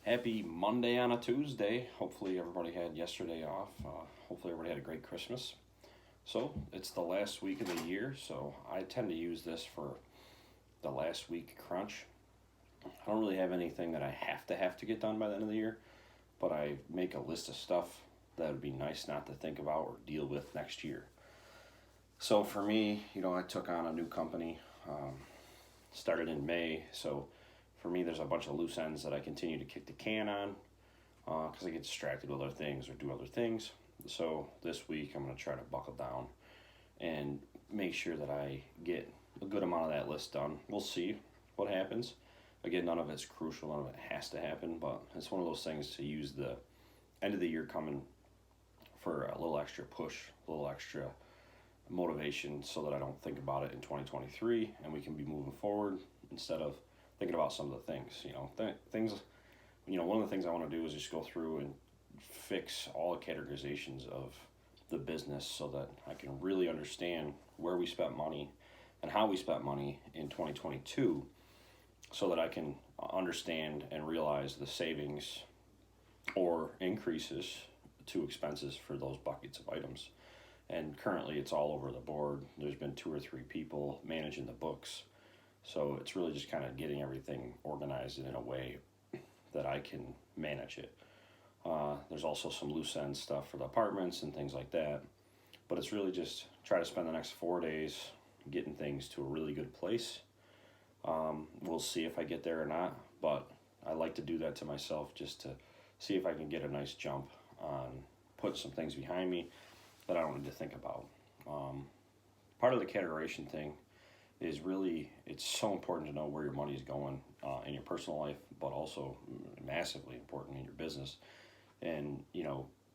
Happy Monday on a Tuesday. Hopefully everybody had yesterday off. Hopefully everybody had a great Christmas. So it's the last week of the year, so I tend to use this for the last week crunch. I don't really have anything that I have to get done by the end of the year, but I make a list of stuff that would be nice not to think about or deal with next year. So for me, I took on a new company, started in May, so for me, there's a bunch of loose ends that I continue to kick the can on because I get distracted with other things or do other things. So this week, I'm going to try to buckle down and make sure that I get a good amount of that list done. We'll see what happens. Again, none of it's crucial, none of it has to happen, but it's one of those things to use the end of the year coming for a little extra push, a little extra motivation so that I don't think about it in 2023 and we can be moving forward instead of thinking about some of the things, one of the things I want to do is just go through and fix all the categorizations of the business so that I can really understand where we spent money and how we spent money in 2022 so that I can understand and realize the savings or increases to expenses for those buckets of items. And currently it's all over the board. There's been 2 or 3 people managing the books. So it's really just kind of getting everything organized in a way that I can manage it. There's also some loose end stuff for the apartments and things like that. But it's really just try to spend the next 4 days getting things to a really good place. We'll see if I get there or not, but I like to do that to myself just to see if I can get a nice jump on putting some things behind me that I don't need to think about. Part of the categorization thing is really, it's so important to know where your money is going in your personal life, but also massively important in your business. And,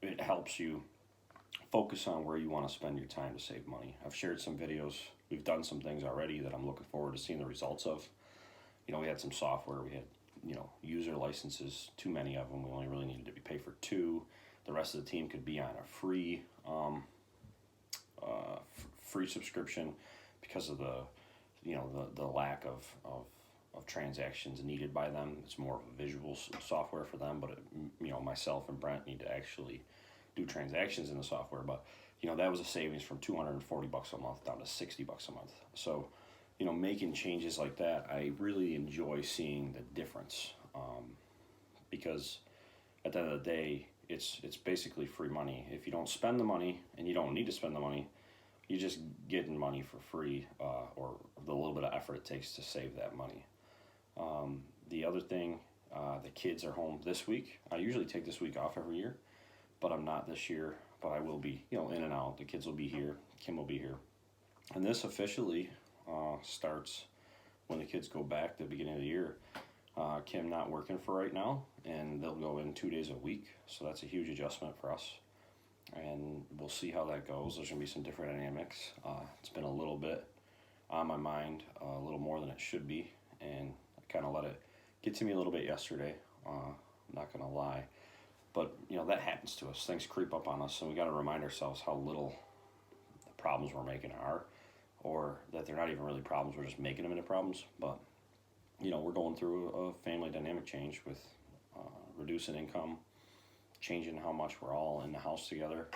it helps you focus on where you want to spend your time to save money. I've shared some videos. We've done some things already that I'm looking forward to seeing the results of. We had some software. We had, user licenses, too many of them. We only really needed to be paid for 2. The rest of the team could be on a free subscription because of the lack of transactions needed by them. It's more of a visual software for them, but myself and Brent need to actually do transactions in the software. But that was a savings from $240 a month down to $60 a month. So making changes like that, I really enjoy seeing the difference because at the end of the day, it's basically free money. If you don't spend the money and you don't need to spend the money, you're just getting money for free or the little bit of effort it takes to save that money. The other thing, the kids are home this week. I usually take this week off every year, but I'm not this year, but I will be, in and out. The kids will be here. Kim will be here. And this officially starts when the kids go back at the beginning of the year. Kim not working for right now, and they'll go in 2 days a week. So that's a huge adjustment for us. And we'll see how that goes. There's going to be some different dynamics. It's been a little bit on my mind, a little more than it should be. And I kind of let it get to me a little bit yesterday. I'm not going to lie. But, that happens to us. Things creep up on us, and we got to remind ourselves how little the problems we're making are, or that they're not even really problems. We're just making them into problems. But, we're going through a family dynamic change with reducing income, changing how much we're all in the house together,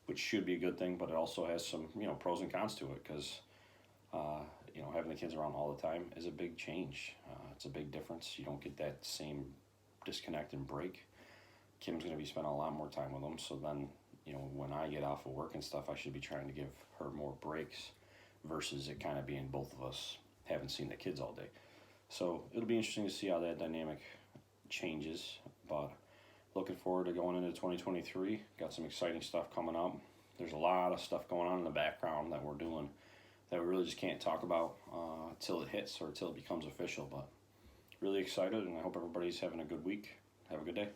which should be a good thing, but it also has some, pros and cons to it because, having the kids around all the time is a big change. It's a big difference. You don't get that same disconnect and break. Kim's going to be spending a lot more time with them, so then, when I get off of work and stuff, I should be trying to give her more breaks versus it kind of being both of us haven't seen the kids all day. So it'll be interesting to see how that dynamic changes, but looking forward to going into 2023. Got some exciting stuff coming up. There's a lot of stuff going on in the background that we're doing that we really just can't talk about till it hits or till it becomes official. But really excited, and I hope everybody's having a good week. Have a good day.